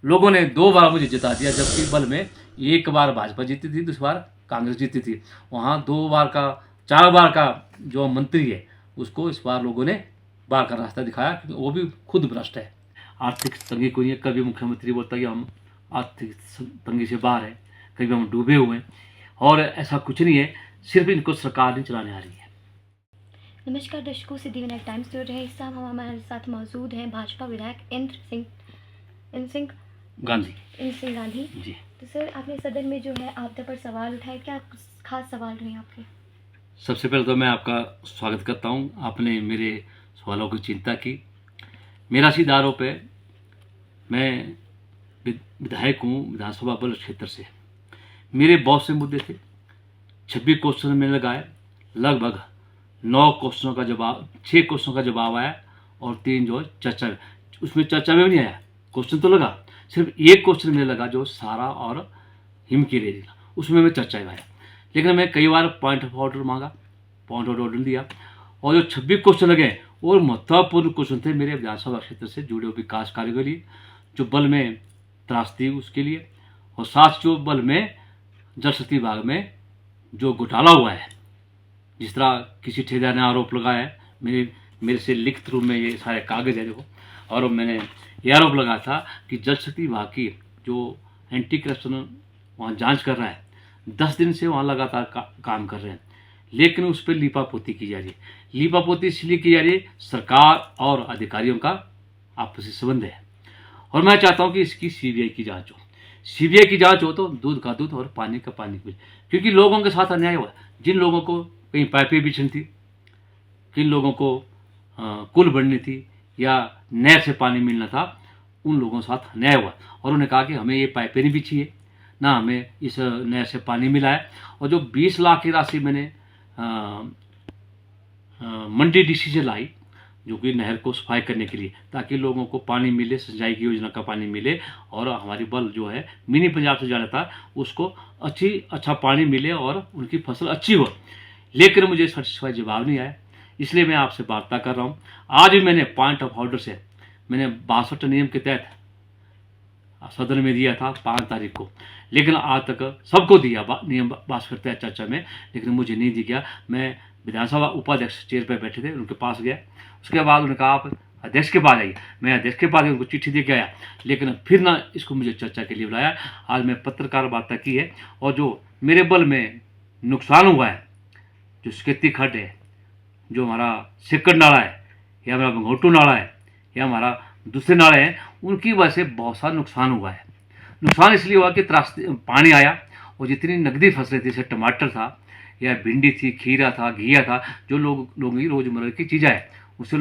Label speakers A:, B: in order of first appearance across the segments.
A: लोगों ने 2 बार मुझे जिता दिया, जबकि बल में एक बार भाजपा जीती थी, दूसरी बार कांग्रेस जीती थी। वहाँ 2 बार का 4 बार का जो मंत्री है उसको इस बार लोगों ने बाहर का रास्ता दिखाया, क्योंकि वो भी खुद भ्रष्ट है। आर्थिक तंगी कोई नहीं है, कभी मुख्यमंत्री बोलता है कि हम आर्थिक तंगी से बाहर हैं, कभी हम डूबे हुए हैं, और ऐसा कुछ नहीं है, सिर्फ इनको सरकार नहीं चलाने आ रही है।
B: नमस्कार दर्शकों, सिद्धिविनायक टाइम्स से रहे इस समय हमारे साथ मौजूद हैं भाजपा विधायक इंद्र सिंह गांधी
A: जी,
B: तो सर, आपने सदन में जो है आपदा पर सवाल उठाए, क्या खास सवाल रहे आपके?
A: सबसे पहले तो मैं आपका स्वागत करता हूँ, आपने मेरे सवालों की चिंता की। मेरा सीधा आरोप है, मैं विधायक हूँ विधानसभा बल क्षेत्र से। मेरे बहुत से मुद्दे थे, 26 क्वेश्चन मैंने लगाए, लगभग 9 क्वेश्चनों का जवाब, 6 क्वेश्चन का जवाब आया, और 3 जो चर्चा में, उसमें चर्चा में भी नहीं आया। क्वेश्चन तो लगा, सिर्फ एक क्वेश्चन में लगा जो सारा और हिम की रेडी था, उसमें मैं चर्चा में आया। लेकिन मैं कई बार पॉइंट ऑफ ऑर्डर मांगा, पॉइंट ऑफ ऑर्डर दिया, और जो 26 क्वेश्चन लगे और महत्वपूर्ण क्वेश्चन थे मेरे विधानसभा क्षेत्र से जुड़े हुए विकास कार्य के लिए, जो बल में त्रासदी उसके लिए, और साथ जो बल में जल शक्ति विभाग में जो घोटाला हुआ है, जिस तरह किसी ठेकेदार ने आरोप लगाया है, मेरे से लिखित रूप में ये सारे कागज है देखो, और मैंने ये आरोप लगाया था कि जल शक्ति विभाग की जो एंटी करप्शन वहाँ जांच कर रहा है, 10 दिन से वहाँ लगातार काम कर रहे हैं, लेकिन उस पर लीपापोती की जा रही है। लीपापोती इसलिए की जा रही है, सरकार और अधिकारियों का आपसी संबंध है, और मैं चाहता हूँ कि इसकी सीबीआई की जांच हो। सीबीआई की जांच हो तो दूध का दूध और पानी का पानी मिले, क्योंकि लोगों के साथ अन्याय हुआ। जिन लोगों को कहीं पाइपें बिछनी थी, किन लोगों को कुल बननी थी या नहर से पानी मिलना था, उन लोगों के साथ अन्याय हुआ, और उन्होंने कहा कि हमें ये पाइपें नहीं बिछी है, ना हमें इस नहर से पानी मिला है। और जो 20 लाख की राशि मैंने मंडी डीसी से लाई, जो कि नहर को सफाई करने के लिए, ताकि लोगों को पानी मिले, सिंचाई की योजना का पानी मिले, और हमारी बल जो है मिनी पंजाब से जाना था उसको अच्छा पानी मिले और उनकी फसल अच्छी हो। लेकिन मुझे सेटिस्फाई जवाब नहीं आया, इसलिए मैं आपसे वार्ता कर रहा हूँ। आज भी मैंने पॉइंट ऑफ ऑर्डर से मैंने 62 नियम के तहत सदन में दिया था 5 तारीख को, लेकिन आज तक सबको दिया नियम 62 तहत चर्चा में, लेकिन मुझे नहीं दिया गया। मैं विधानसभा उपाध्यक्ष चेयर पर बैठे थे, उनके पास गया, उसके बाद उन्होंने कहा आप अध्यक्ष के पास आइए। मैं अध्यक्ष के पास उनको चिट्ठी दे के आया, लेकिन फिर ना इसको मुझे चर्चा के लिए बुलाया। आज मैं पत्रकार वार्ता की है, और जो मेरे बल में नुकसान हुआ है, जो स्केती खड्ड है, जो हमारा सिक्कड़ नाला है, या हमारा भंगोटू नाला है, या हमारा दूसरे नाले हैं, उनकी वजह से बहुत सारा नुकसान हुआ है। नुकसान इसलिए हुआ कि पानी आया, और जितनी नकदी फसलें थी, जैसे टमाटर था या भिंडी थी, खीरा था, घिया था, जो लोगों की रोजमर्रा की चीज़ें हैं, उससे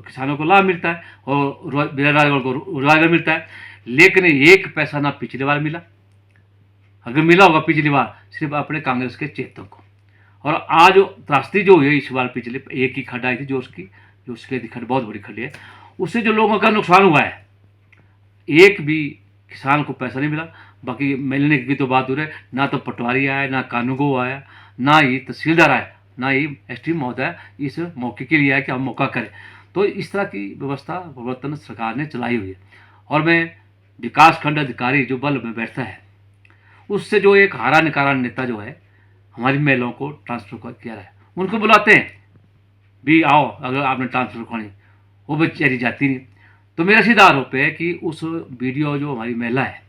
A: किसानों को लाभ मिलता है और बेरोजगार को रोजगार मिलता है। लेकिन एक पैसा ना पिछली बार मिला, अगर मिला होगा पिछली बार सिर्फ अपने कांग्रेस के चेतों को। और आज त्रासदी जो हुई है इस बार, पिछले एक ही खड्डा आई थी, जो उसके खड्ड बहुत बड़ी खड्डी है, उससे जो लोगों का नुकसान हुआ है, एक भी किसान को पैसा नहीं मिला। बाकी मिलने की तो बात हो रही है, ना तो पटवारी आया, ना कानूगो आया, ना ही तहसीलदार आया, ना ही एसटी महोदय इस मौके के लिए आया कि हम मौका करें। तो इस तरह की व्यवस्था प्रवर्तन सरकार ने चलाई हुई है, और मैं विकास खंड अधिकारी जो बल में बैठता है, उससे जो एक हारा निकारा नेता जो है, हमारी महिलाओं को ट्रांसफर किया रहा है, उनको बुलाते हैं भी, आओ अगर आपने ट्रांसफर करवानी, वो बेचारी जाती नहीं। तो मेरा सीधा आरोप है कि उस वीडियो जो हमारी महिला है,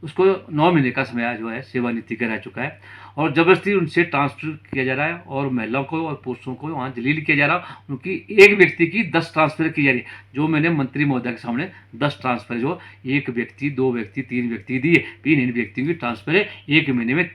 A: उसको 9 महीने का समय जो है सेवानिवृत्ति का रह चुका है, और ज़बरदस्ती उनसे ट्रांसफर किया जा रहा है, और महिलाओं को और पुरुषों को वहाँ जलील किया जा रहा है। उनकी एक व्यक्ति की 10 ट्रांसफर की जा रही है, जो मैंने मंत्री महोदय के सामने 10 ट्रांसफर, जो एक व्यक्ति, 2 व्यक्ति, 3 व्यक्ति दिए, 3 व्यक्तियों की ट्रांसफर है एक महीने में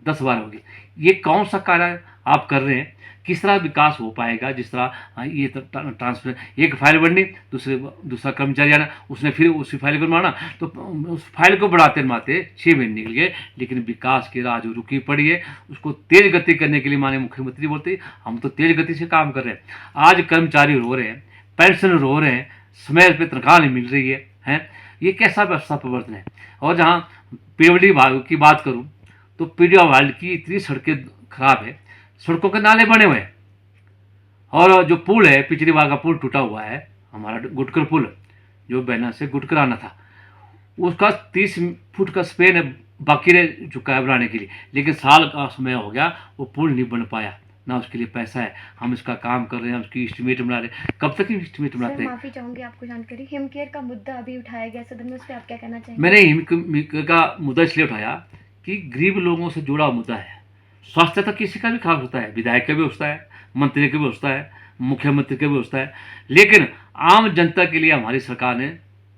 A: 10 बार होगी। ये कौन सा कार्य आप कर रहे हैं? किस तरह विकास हो पाएगा? जिस तरह ये ट्रांसफर, एक फाइल बढ़नी, दूसरा कर्मचारी आना, उसने फिर उसी फाइल को बढ़ाना, तो उस फाइल को बढ़ाते बढ़ाते 6 महीने निकल गए, लेकिन विकास की राह जो रुकी पड़ी है, उसको तेज गति करने के लिए माननीय मुख्यमंत्री बोलते हम तो तेज गति से काम कर रहे हैं। आज कर्मचारी रो रहे हैं, पेंशन रो रहे हैं, समय पर तनख्वाह नहीं मिल रही है। ये कैसा व्यवस्था प्रवर्तन है? और जहाँ पीडब्ल्यूडी विभाग की बात करूँ, तो पीडब्ल्यूडी की इतनी सड़कें खराब है, सड़कों के नाले बने हुए हैं, और जो पुल है, पिछली बार का पुल टूटा हुआ है, हमारा गुटकर पुल जो बैनर से गुटकर आना था, उसका 30 फुट का स्पेन बाकी रह चुका है बनाने के लिए, लेकिन साल का समय हो गया, वो पुल नहीं बन पाया, ना उसके लिए पैसा है। हम इसका काम कर रहे हैं, उसकी एस्टिमेट बना रहे हैं, कब तक एस्टिमेट
B: सर
A: बनाते हैं।
B: माफी चाहूंगी आपको जानकारी, हिमकेयर का मुद्दा अभी उठाया गया सदन में, उस पर आप क्या कहना चाहेंगे?
A: मैंने हिमकेयर का मुद्दा इसलिए उठाया कि गरीब लोगों से जुड़ा हुआ मुद्दा है। स्वास्थ्य तो किसी का भी खराब होता है, विधायक का भी होता है, मंत्री का भी होता है, मुख्यमंत्री का भी होता है, लेकिन आम जनता के लिए हमारी सरकार ने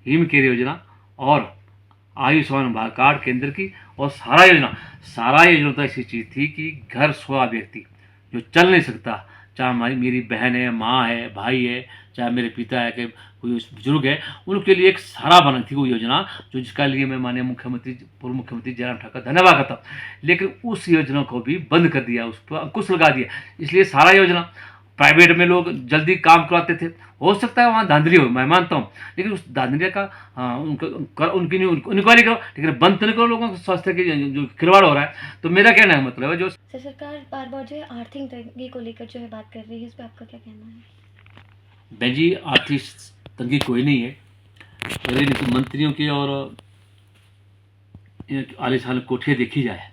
A: हिमकेयर योजना और आयुष्मान भारत कार्ड केंद्र की, और सारा योजना तो ऐसी चीज़ थी कि घर सोया व्यक्ति जो चल नहीं सकता, चाहे हमारी मेरी बहन है, माँ है, भाई है, चाहे मेरे पिता है, कि कोई बुजुर्ग है, उनके लिए एक सहारा बनी थी वो योजना, जो जिसका लिए मैं माननीय मुख्यमंत्री, पूर्व मुख्यमंत्री जयराम ठाकुर धन्यवाद करता हूँ। लेकिन उस योजना को भी बंद कर दिया, उस पर अंकुश लगा दिया। इसलिए सारा योजना प्राइवेट में लोग जल्दी काम कराते थे, हो सकता है वहाँ धांधली हो, मैं मानता हूँ, लेकिन उस धांधली का उनकी नहीं, इंक्वायरी करो, लेकिन बंद तो नहीं करो लोगों के स्वास्थ्य के जो खिलवाड़ हो रहा है। तो मेरा कहना है मतलब है, जो
B: सर सरकार बार बार जो है आर्थिक तंगी को लेकर जो है बात कर रही है, इस पर आपका क्या कहना है?
A: बहन जी, आर्थिक तंगी कोई नहीं है, अगर इनके मंत्रियों की और आलिशान कोठियाँ देखी जाए,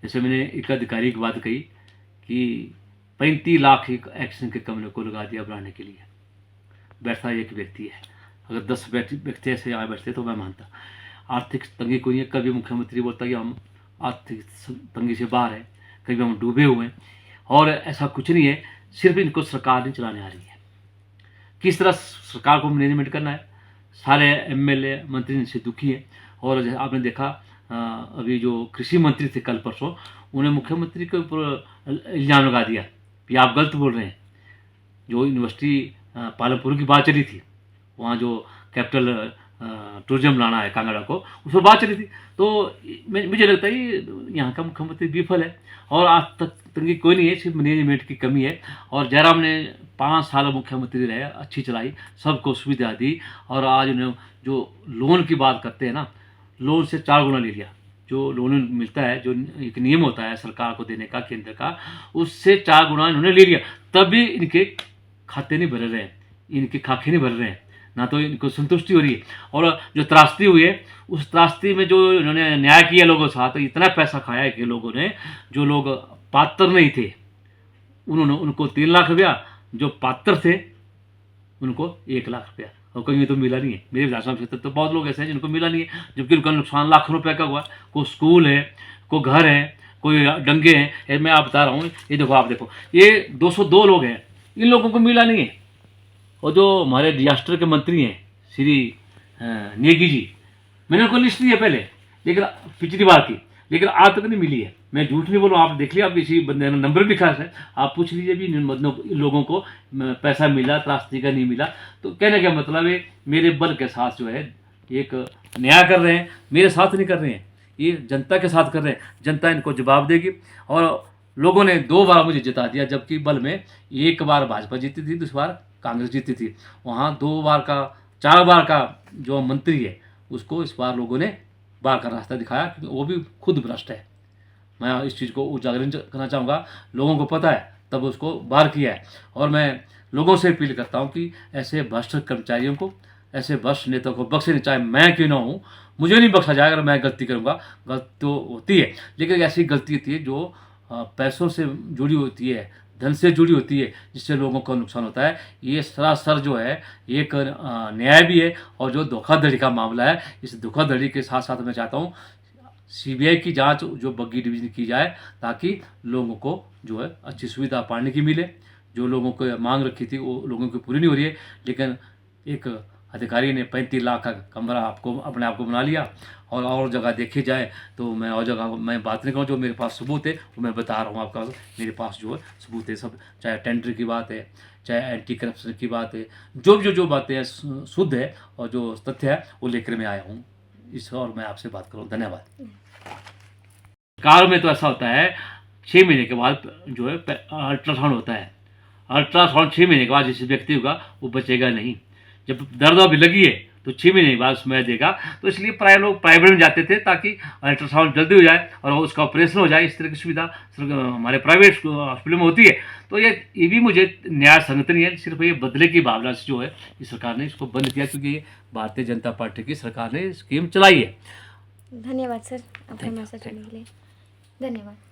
A: जैसे मैंने एक अधिकारी की बात कही कि 35 लाख एक एक्शन के कमरे को लगा दिया बनाने के लिए, बैठता एक व्यक्ति है। अगर 10 व्यक्ति ऐसे यहाँ बैठते तो मैं मानता। आर्थिक तंगी कोई नहीं है। कभी मुख्यमंत्री बोलता कि हम आर्थिक तंगी से बाहर हैं, कभी हम डूबे हुए हैं, और ऐसा कुछ नहीं है। सिर्फ इनको सरकार नहीं चलाने आ रही है। किस तरह सरकार को मैनेजमेंट करना है, सारे एमएलए मंत्री इनसे दुखी हैं। और जैसे आपने देखा अभी जो कृषि मंत्री थे कल परसों, उन्हें मुख्यमंत्री के ऊपर इल्ज़ाम लगा दिया कि आप गलत बोल रहे हैं। जो यूनिवर्सिटी पालमपुर की बात चली थी, वहाँ जो कैपिटल टूरिज्म लाना है कांगड़ा को, उस पर बात चली थी। तो मुझे लगता है यहाँ का मुख्यमंत्री विफल है, और आज तक तंगी कोई नहीं है, सिर्फ मैनेजमेंट की कमी है। और जयराम ने 5 साल मुख्यमंत्री रहे, अच्छी चलाई, सबको सुविधा दी, और आज उन्हें जो लोन की बात करते हैं ना, लोन से 4 गुना ले लिया। जो लोन मिलता है, जो एक नियम होता है सरकार को देने का, केंद्र का, उससे 4 गुना इन्होंने ले लिया। तभी इनके खाते नहीं भर रहे हैं, इनके खाके नहीं भर रहे हैं, ना तो इनको संतुष्टि हो रही है। और जो त्रासदी हुई है, उस त्रासदी में जो इन्होंने न्याय किया लोगों के साथ, इतना पैसा खाया है कि लोगों ने, जो लोग पात्र नहीं थे उन्होंने, उनको 3 लाख रुपया, जो पात्र थे उनको 1 लाख रुपया, और कहीं तो मिला नहीं है। मेरे विधानसभा क्षेत्र तो बहुत लोग ऐसे हैं जिनको मिला नहीं है, जबकि उनका नुकसान लाखों रुपए का हुआ। कोई स्कूल है, कोई घर है, कोई डंगे हैं। ये मैं आप बता रहा हूँ, ये देखो, आप देखो, ये 202 लोग हैं, इन लोगों को मिला नहीं है। और जो हमारे डिजास्टर के मंत्री हैं श्री नेगी जी, मैंने उनको लिस्ट दी है पहले, लेकिन पिछली बार की, लेकिन आज तक नहीं मिली है। मैं झूठ नहीं बोलूँ, आप देख लिया, आप किसी बंदे ने नंबर भी खास है, आप पूछ लीजिए भी लोगों को पैसा मिला, त्रासदी का नहीं मिला। तो कहने का मतलब है, मेरे बल के साथ जो है एक न्याय कर रहे हैं, मेरे साथ नहीं कर रहे हैं, ये जनता के साथ कर रहे हैं। जनता इनको जवाब देगी। और लोगों ने 2 बार मुझे जिता दिया, जबकि बल में 1 बार भाजपा जीती थी, दूसरी बार कांग्रेस जीती थी। वहाँ 2 बार का, 4 बार का जो मंत्री है, उसको इस बार लोगों ने बार का रास्ता दिखाया, क्योंकि वो भी खुद भ्रष्ट है। मैं इस चीज़ को उजागर करना चाहूँगा, लोगों को पता है तब उसको बाहर किया है। और मैं लोगों से अपील करता हूँ कि ऐसे भ्रष्ट कर्मचारियों को, ऐसे भ्रष्ट नेताओं को बख्शे नहीं, चाहे मैं क्यों ना हूँ, मुझे नहीं बख्शा जाएगा। अगर मैं गलती करूँगा, गलती तो होती है, लेकिन ऐसी गलती होती है जो पैसों से जुड़ी होती है, धन से जुड़ी होती है, जिससे लोगों को नुकसान होता है। ये सरासर जो है एक न्याय भी है, और जो धोखाधड़ी का मामला है, इस धोखाधड़ी के साथ साथ मैं चाहता हूँ सीबीआई की जांच जो बग्गी डिवीजन की जाए, ताकि लोगों को जो है अच्छी सुविधा पाने की मिले। जो लोगों को मांग रखी थी वो लोगों की पूरी नहीं हो रही है, लेकिन एक अधिकारी ने 35 लाख का कमरा अपने आप को बना लिया। और जगह देखी जाए तो मैं और जगह मैं बात नहीं करूँ, जो मेरे पास सबूत है वो मैं बता रहा हूँ आपका। मेरे पास जो है सबूत है सब, चाहे टेंडर की बात है, चाहे एंटी करप्शन की बात है, जो बातें हैं शुद्ध है, और जो तथ्य है वो लेकर मैं आया हूँ इस, और मैं आपसे बात करूँ। धन्यवाद। कार में तो ऐसा होता है, 6 महीने के बाद जो है अल्ट्रासाउंड होता है। अल्ट्रासाउंड 6 महीने के बाद जिस व्यक्ति होगा वो बचेगा नहीं। जब दर्द अभी लगी है तो 6 महीने बाद समय देगा। तो इसलिए प्राय लोग प्राइवेट में जाते थे ताकि अल्ट्रासाउंड जल्दी हो जाए और उसका ऑपरेशन हो जाए। इस तरह की सुविधा हमारे प्राइवेट हॉस्पिटल में होती है। तो ये भी मुझे न्याय संगत नहीं है। सिर्फ ये बदले की भावना से जो है इस सरकार ने इसको बंद किया, क्योंकि ये भारतीय जनता पार्टी की सरकार ने स्कीम चलाई है।
B: धन्यवाद सर अपना
A: Thank you,
B: मैसेज
A: thank
B: देने के लिए। धन्यवाद।